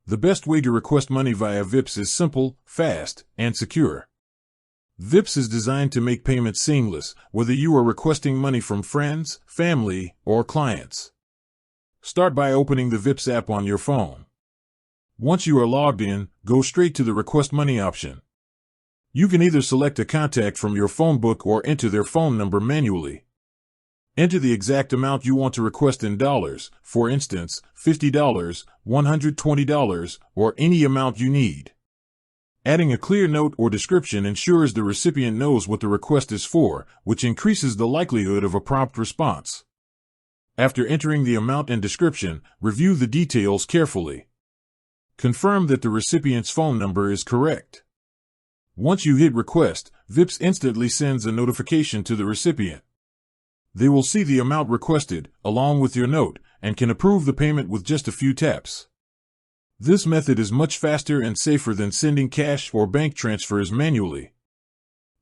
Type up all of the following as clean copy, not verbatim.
The best way to request money via VIPs is simple, fast, and secure. VIPs is designed to make payments seamless, whether you are requesting money from friends, family, or clients. Start by opening the VIPs app on your phone. Once you are logged in, go straight to the Request Money option. You can either select a contact from your phone book or enter their phone number manually. Enter the exact amount you want to request in dollars, for instance, $50, $120, or any amount you need. Adding a clear note or description ensures the recipient knows what the request is for, which increases the likelihood of a prompt response. After entering the amount and description, review the details carefully. Confirm that the recipient's phone number is correct. Once you hit Request, VIPs instantly sends a notification to the recipient. They will see the amount requested, along with your note, and can approve the payment with just a few taps. This method is much faster and safer than sending cash or bank transfers manually.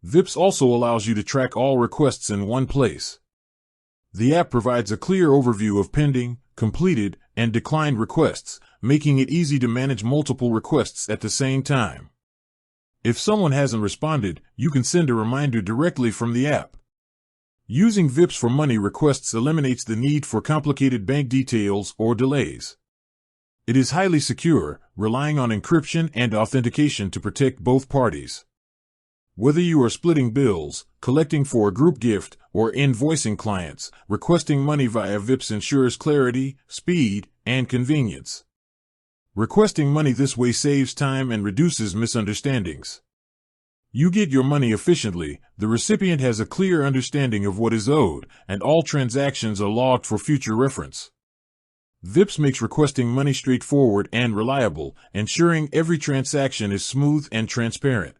VIPs also allows you to track all requests in one place. The app provides a clear overview of pending, completed, and declined requests, making it easy to manage multiple requests at the same time. If someone hasn't responded, you can send a reminder directly from the app. Using VIPs for money requests eliminates the need for complicated bank details or delays. It is highly secure, relying on encryption and authentication to protect both parties. Whether you are splitting bills, collecting for a group gift, or invoicing clients, requesting money via VIPs ensures clarity, speed, and convenience. Requesting money this way saves time and reduces misunderstandings. You get your money efficiently, the recipient has a clear understanding of what is owed, and all transactions are logged for future reference. VIPs makes requesting money straightforward and reliable, ensuring every transaction is smooth and transparent.